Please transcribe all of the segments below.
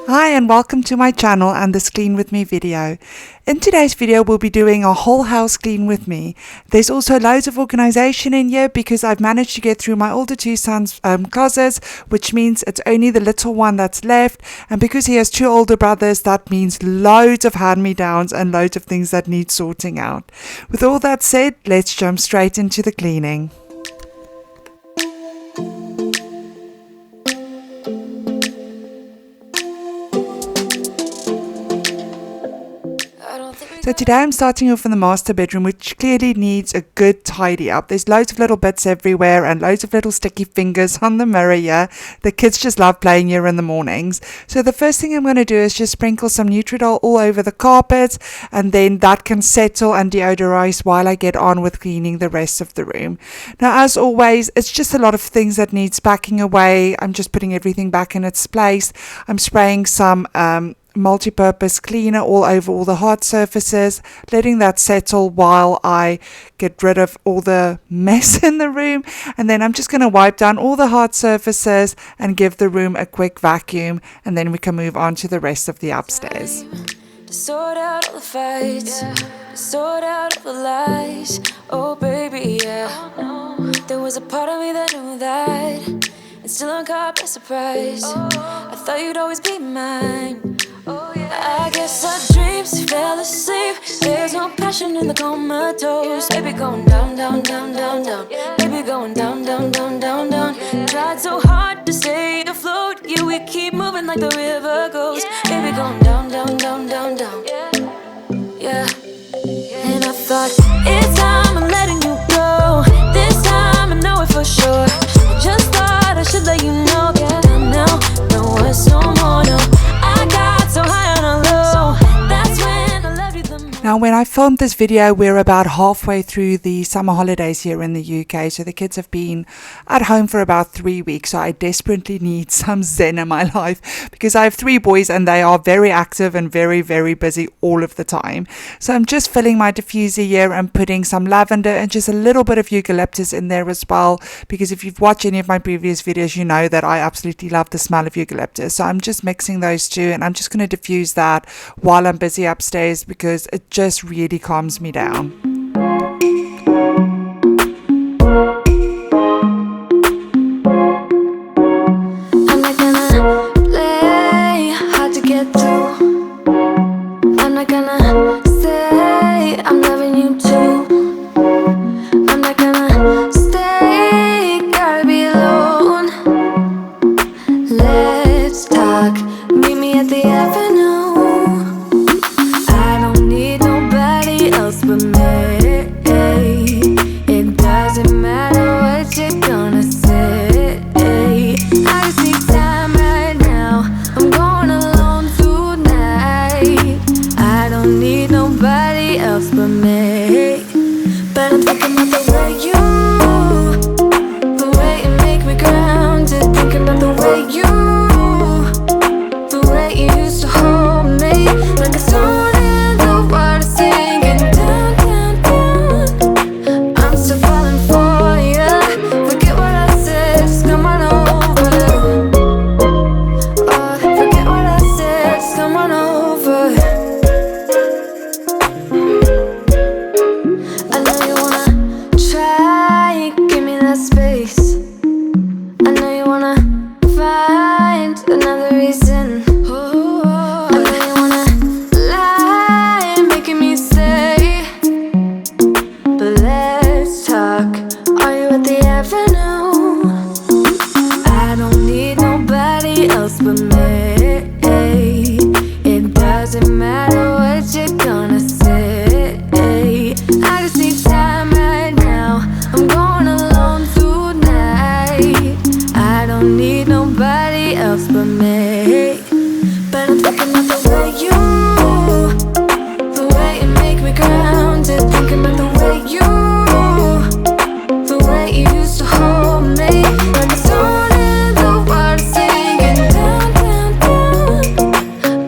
Hi and welcome to my channel and this Clean With Me video. In today's video we'll be doing a whole house clean with me. There's also loads of organization in here because I've managed to get through my older two sons' closets, which means it's only the little one that's left, and because he has two older brothers that means loads of hand-me-downs and loads of things that need sorting out. With all that said, let's jump straight into the cleaning. So today I'm starting off in the master bedroom, which clearly needs a good tidy up. There's loads of little bits everywhere and loads of little sticky fingers on the mirror here. The kids just love playing here in the mornings. So the first thing I'm going to do is just sprinkle some Nutridol all over the carpet, and then that can settle and deodorize while I get on with cleaning the rest of the room. Now, as always, it's just a lot of things that needs packing away. I'm just putting everything back in its place. I'm spraying some multi-purpose cleaner all over all the hard surfaces, letting that settle while I get rid of all the mess in the room, and then I'm just going to wipe down all the hard surfaces and give the room a quick vacuum, and then we can move on to the rest of the upstairs. To sort out all the fights, to sort out all the lies. Oh baby, yeah. There was a part of me that knew that, and still I'm caught by surprise. I thought you'd always be mine. I guess our dreams fell asleep. There's no passion in the comatose. Baby going down, down, down, down, down. Baby going down, down, down, down, down. Tried so hard to stay afloat. Yeah, we keep moving like the river goes. Baby going down, down, down, down, down. Yeah. And I thought, it's time I'm letting you go. This time I know it for sure. I just thought I should let you know. Yeah, now, no words no more, no. I got so high on a low. That's when I loved you the most. Now, when I filmed this video, we're about halfway through the summer holidays here in the UK. So the kids have been at home for about 3 weeks. So I desperately need some zen in my life because I have 3 boys and they are very active and very, very busy all of the time. So I'm just filling my diffuser here and putting some lavender and just a little bit of eucalyptus in there as well. Because if you've watched any of my previous videos, you know that I absolutely love the smell of eucalyptus. So I'm just mixing those two and I'm just going to diffuse that while I'm busy upstairs because it just really calms me down. I'm not gonna play hard to get through. I'm not gonna say I'm loving you too. I'm not gonna stay, gotta be alone. Let's talk, meet me at the avenue. But me, it doesn't matter what you're gonna say. I just need time right now. I'm going alone tonight. I don't need nobody else but me. But I'm thinking about the way you move, the way you make me grounded. Thinking about the way the way you used to hold me like a stone in the water singing.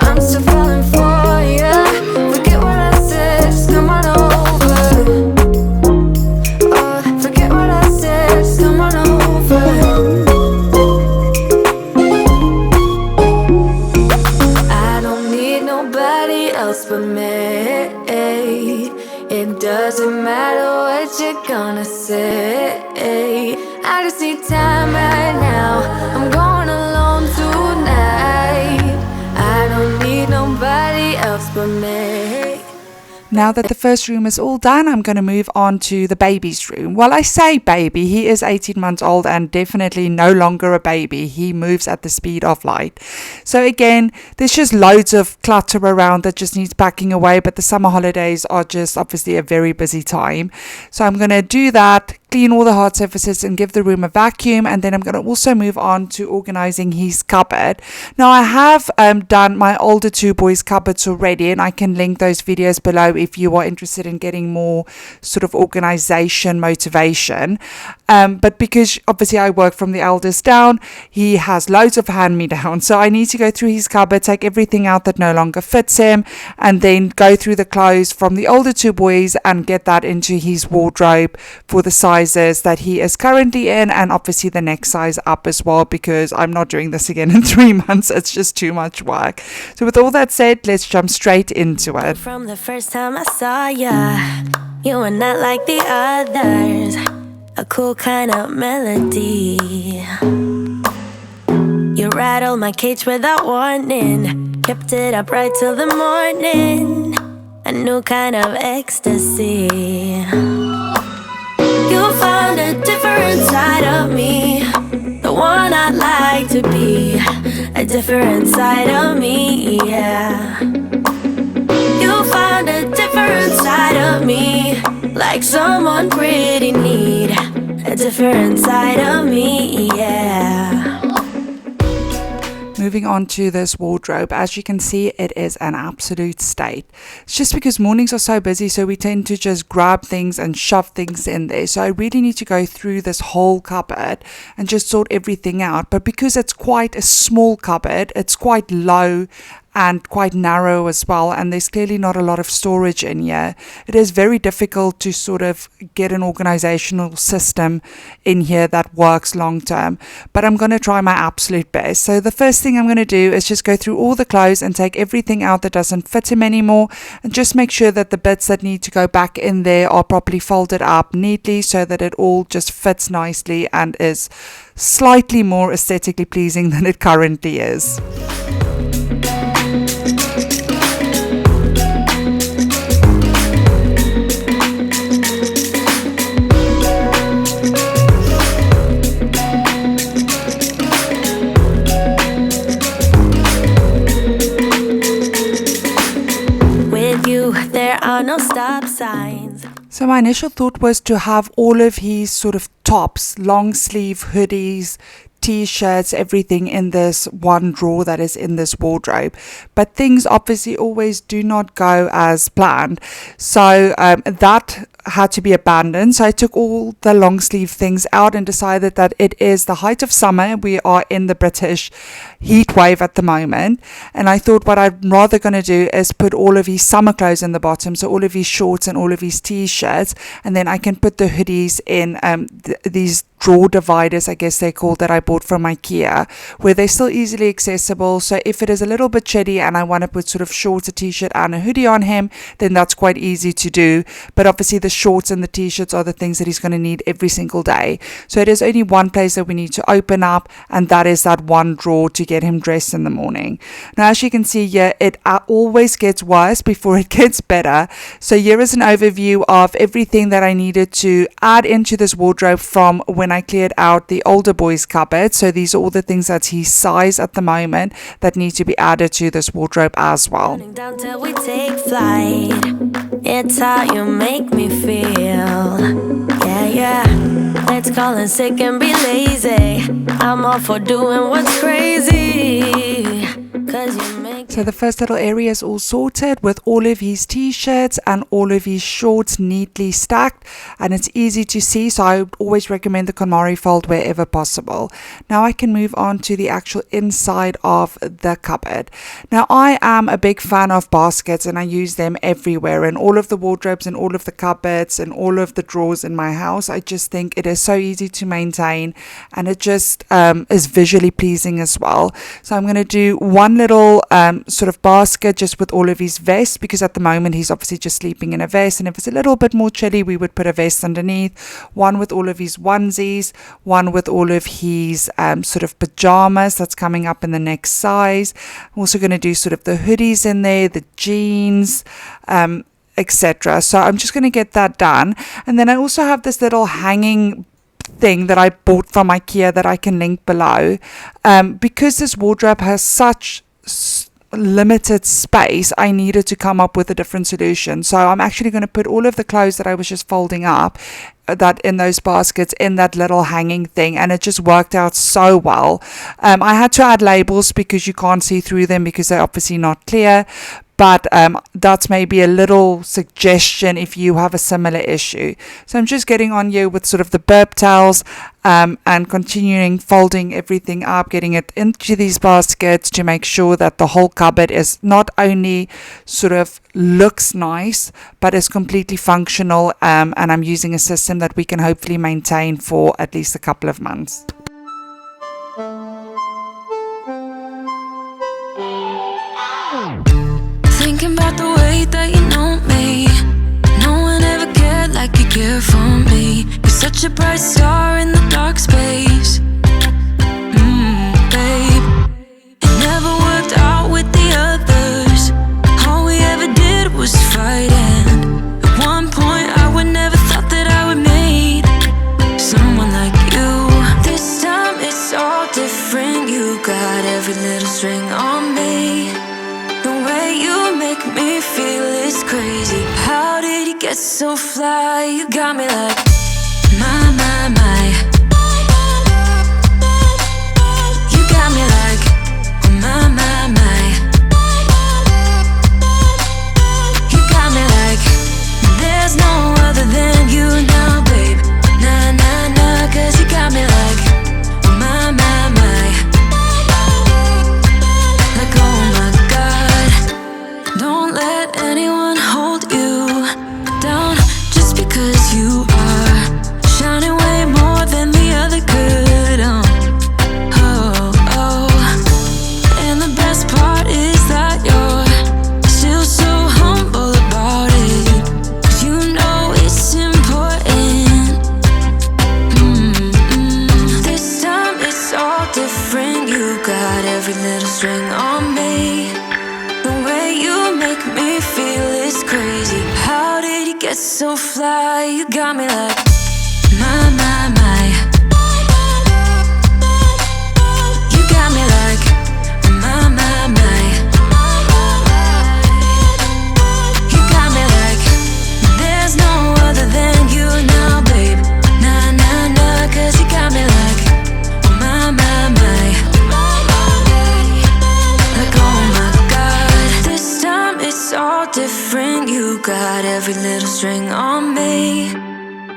I'm still falling for you. for me. It doesn't matter what you're gonna say. I just need time right now. I'm going alone tonight. I don't need nobody else but me. Now that the first room is all done, I'm going to move on to the baby's room. Well, I say baby, he is 18 months old and definitely no longer a baby. He moves at the speed of light. So again, there's just loads of clutter around that just needs packing away, but the summer holidays are just obviously a very busy time. So I'm going to do that, clean all the hard surfaces and give the room a vacuum, and then I'm going to also move on to organizing his cupboard. Now I have done my older two boys' cupboards already, and I can link those videos below if you are interested in getting more sort of organization motivation. But because obviously I work from the eldest down, he has loads of hand-me-downs, so I need to go through his cupboard, take everything out that no longer fits him, and then go through the clothes from the older two boys and get that into his wardrobe for the sizes that he is currently in, and obviously the next size up as well, because I'm not doing this again in 3 months. It's just too much work. So with all that said, let's jump straight into it. From the first time I saw ya, you were not like the others. A cool kind of melody. You rattled my cage without warning, kept it up right till the morning. A new kind of ecstasy. You found a different side of me, the one I'd like to be. A different side of me, yeah. You found a different side of me, like someone pretty neat. A different side of me, yeah. Moving on to this wardrobe, as you can see, it is an absolute state. It's just because mornings are so busy, so we tend to just grab things and shove things in there. So I really need to go through this whole cupboard and just sort everything out. But because it's quite a small cupboard, it's quite low and quite narrow as well, and there's clearly not a lot of storage in here. It is very difficult to sort of get an organizational system in here that works long term, but I'm going to try my absolute best. So the first thing I'm going to do is just go through all the clothes and take everything out that doesn't fit him anymore, and just make sure that the bits that need to go back in there are properly folded up neatly so that it all just fits nicely and is slightly more aesthetically pleasing than it currently is. There are no stop signs. So my initial thought was to have all of his sort of tops, long sleeve hoodies, t-shirts, everything in this one drawer that is in this wardrobe, but things obviously always do not go as planned, so that had to be abandoned. So I took all the long sleeve things out and decided that it is the height of summer. We are in the British heat wave at the moment, and I thought what I'm rather going to do is put all of his summer clothes in the bottom, so all of his shorts and all of his t-shirts, and then I can put the hoodies in these drawer dividers, I guess they're called, that I bought from IKEA, where they're still easily accessible. So if it is a little bit chilly and I want to put sort of shorts, a t-shirt and a hoodie on him, then that's quite easy to do. But obviously the shorts and the t-shirts are the things that he's going to need every single day. So it is only one place that we need to open up, and that is that one drawer to get him dressed in the morning. Now, as you can see here, it always gets worse before it gets better. So here is an overview of everything that I needed to add into this wardrobe from when I cleared out the older boys' cupboard. So these are all the things that's his size at the moment that need to be added to this wardrobe as well. Down till we take flight. It's how you make me feel. Yeah, yeah. Let's call in sick and be lazy. I'm all for doing what's crazy. 'Cause you make So the first little area is all sorted with all of his t-shirts and all of his shorts neatly stacked, and it's easy to see, so I would always recommend the KonMari fold wherever possible. Now I can move on to the actual inside of the cupboard. Now I am a big fan of baskets, and I use them everywhere in all of the wardrobes and all of the cupboards and all of the drawers in my house. I just think it is so easy to maintain, and it just is visually pleasing as well. So I'm going to do one little sort of basket just with all of his vests, because at the moment he's obviously just sleeping in a vest, and if it's a little bit more chilly we would put a vest underneath. One with all of his onesies, one with all of his sort of pajamas that's coming up in the next size. I'm also going to do sort of the hoodies in there, the jeans, etc. So I'm just going to get that done. And then I also have this little hanging thing that I bought from IKEA that I can link below, because this wardrobe has such limited space. I needed to come up with a different solution, so I'm actually going to put all of the clothes that I was just folding up that in those baskets in that little hanging thing, and it just worked out so well. I had to add labels because you can't see through them because they're obviously not clear, but that's maybe a little suggestion if you have a similar issue. So I'm just getting on here with sort of the burp towels, and continuing folding everything up, getting it into these baskets to make sure that the whole cupboard is not only sort of looks nice but is completely functional, and I'm using a system that we can hopefully maintain for at least a couple of months. Thinking about the way that you know me. No one ever cared like you care for me. You're such a bright star in the dark space. Babe, it never worked out with the others. All we ever did was fight, and at one point I would never thought that I would meet someone like you. This time it's all different. You got every little string on me. The way you make me feel is crazy. How did you get so fly? You got me like, my, my, my. You got me like, my, my, my. You got me like, there's no other than you now, babe. Nah, nah, nah, 'cause you got me like, my, my, my. Like, oh my God, don't let anyone hold you down just because you are shining way more than the other could. Oh, oh. And the best part is that you're still so humble about it, 'cause you know it's important. This time it's all different. You got every little string on me. The way you make me feel is crazy. How did you get so fly? You got me like, my, my, my. You got me like, my, my, my. You got me like, there's no other than you now, babe. Nah, nah, nah, 'cause you got me like, my, my, my. Like, oh my God, this time it's all different. You got every little string on me.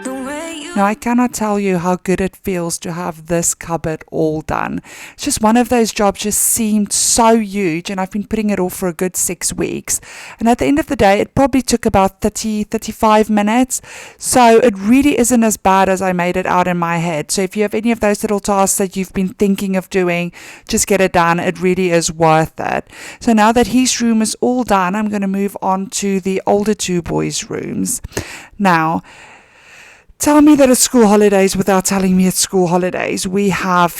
The way you. Now, I cannot tell you how good it feels to have this cupboard all done. It's just one of those jobs just seemed so huge, and I've been putting it off for a good 6 weeks. And at the end of the day, it probably took about 35 minutes. So it really isn't as bad as I made it out in my head. So if you have any of those little tasks that you've been thinking of doing, just get it done. It really is worth it. So now that his room is all done, I'm going to move on to the older two boys' rooms. Now, tell me that it's school holidays without telling me it's school holidays. We have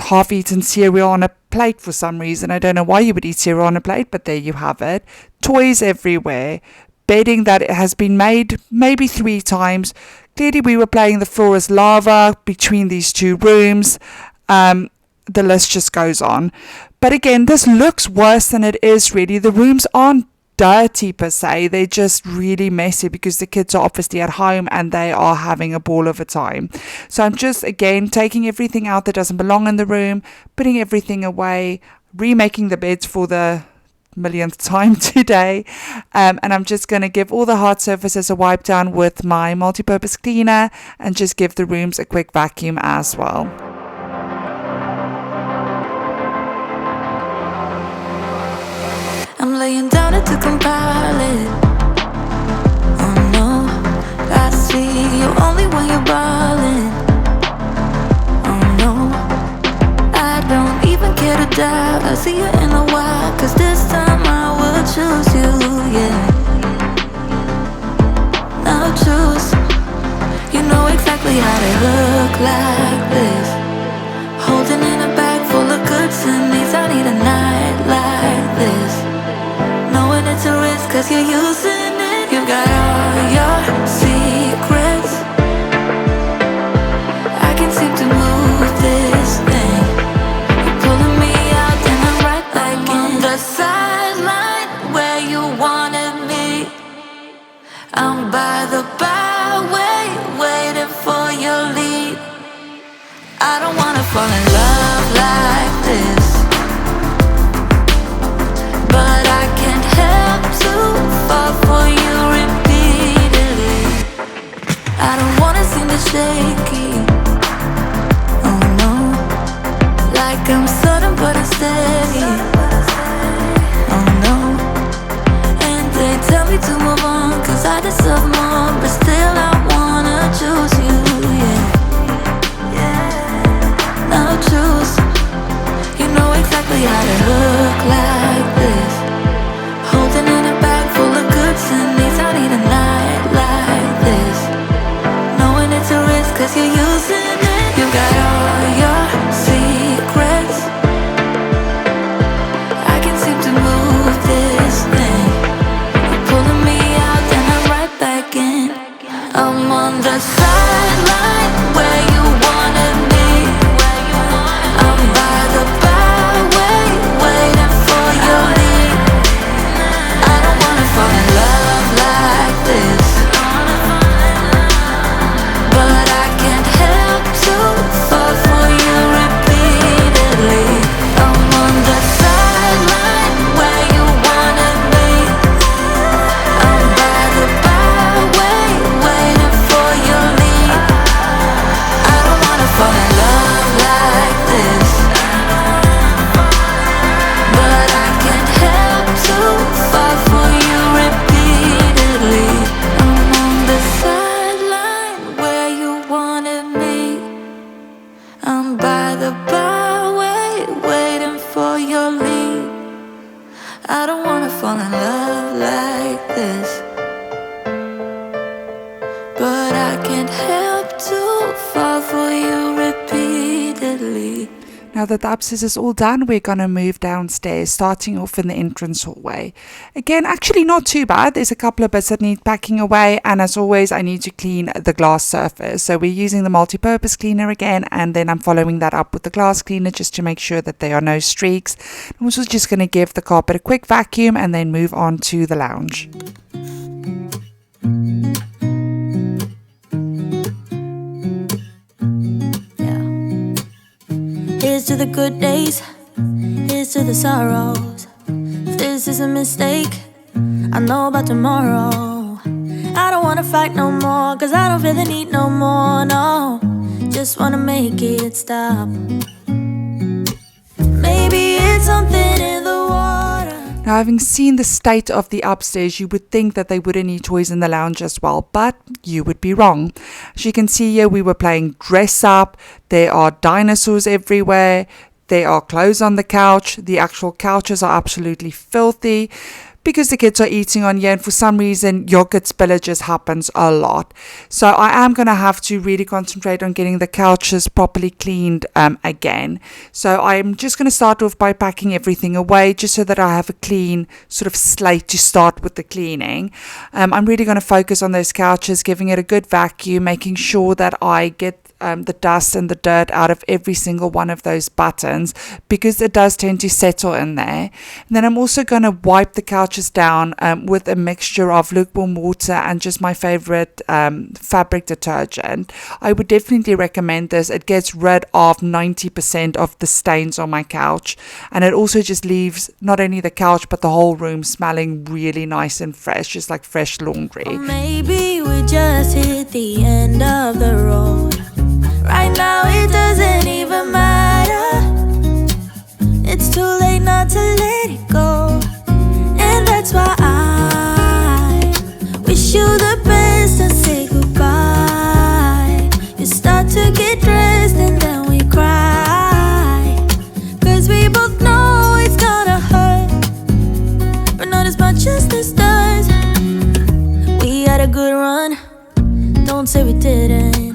half-eaten cereal on a plate for some reason. I don't know why you would eat cereal on a plate, but there you have it. Toys everywhere. Bedding that has been made maybe 3 times. Clearly we were playing the floor as lava between these two rooms. The list just goes on. But again, this looks worse than it is really. The rooms aren't dirty per se, they're just really messy because the kids are obviously at home and they are having a ball of a time. So I'm just again taking everything out that doesn't belong in the room, putting everything away, remaking the beds for the millionth time today, and I'm just going to give all the hard surfaces a wipe down with my multi-purpose cleaner and just give the rooms a quick vacuum as well. I'm laying down it to compile it. Oh no, I see you only when you're ballin'. Oh no, I don't even care to die. I see you in a while, 'cause this time I don't wanna fall in love like this, but I can't help to fall for you repeatedly. Now that the upstairs is all done, we're going to move downstairs, starting off in the entrance hallway. Again, actually not too bad. There's a couple of bits that need packing away, and as always, I need to clean the glass surface. So we're using the multi-purpose cleaner again, and then I'm following that up with the glass cleaner just to make sure that there are no streaks. I'm also just going to give the carpet a quick vacuum and then move on to the lounge. Here's to the good days, here's to the sorrows. If this is a mistake, I know about tomorrow. I don't wanna fight no more, cause I don't feel the need no more, no. Just wanna make it stop. Maybe it's something in the water. Now, having seen the state of the upstairs, you would think that they wouldn't need toys in the lounge as well, but you would be wrong. As you can see here, we were playing dress up. There are dinosaurs everywhere. There are clothes on the couch. The actual couches are absolutely filthy because the kids are eating on here, and for some reason yogurt spillages happens a lot. So I am going to have to really concentrate on getting the couches properly cleaned again. So I'm just going to start off by packing everything away just so that I have a clean sort of slate to start with the cleaning. I'm really going to focus on those couches, giving it a good vacuum, making sure that I get the dust and the dirt out of every single one of those buttons because it does tend to settle in there. And then I'm also going to wipe the couches down with a mixture of lukewarm water and just my favorite fabric detergent. I would definitely recommend this. It gets rid of 90% of the stains on my couch, and it also just leaves not only the couch but the whole room smelling really nice and fresh, just like fresh laundry. Or maybe we just hit the end of the road. Right now it doesn't even matter. It's too late not to let it go. And that's why I wish you the best and say goodbye. You start to get dressed and then we cry, cause we both know it's gonna hurt, but not as much as this does. We had a good run, don't say we didn't.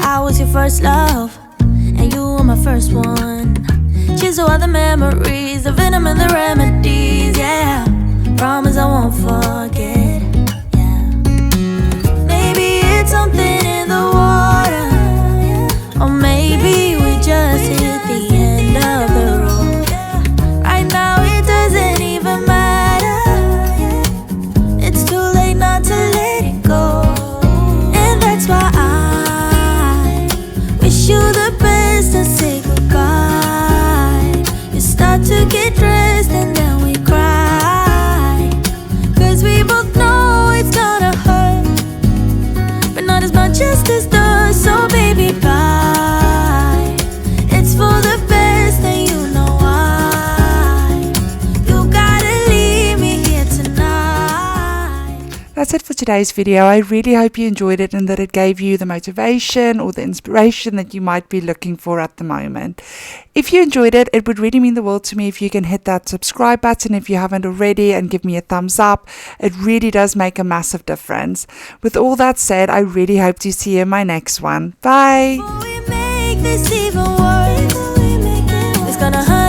I was your first love, and you were my first one. Cheers to all the memories, the venom and the remedies, yeah. Promise I won't forget, yeah. Maybe it's something in the water, yeah. Or maybe we just hit the end of the road. Right now it doesn't even matter, yeah. It's too late not to let it go. And that's why I wish you the best and say goodbye. You start to get dressed and then we cry, cause we both know it's gonna hurt, but not as much as this does. So baby, bye. It's for the best and you know why. You gotta leave me here tonight. That's it for today's video. I really hope you enjoyed it and that it gave you the motivation or the inspiration that you might be looking for at the moment. If you enjoyed it, it would really mean the world to me if you can hit that subscribe button if you haven't already and give me a thumbs up. It really does make a massive difference. With all that said, I really hope to see you in my next one. Bye! Before we make this even worse, it's gonna hurt.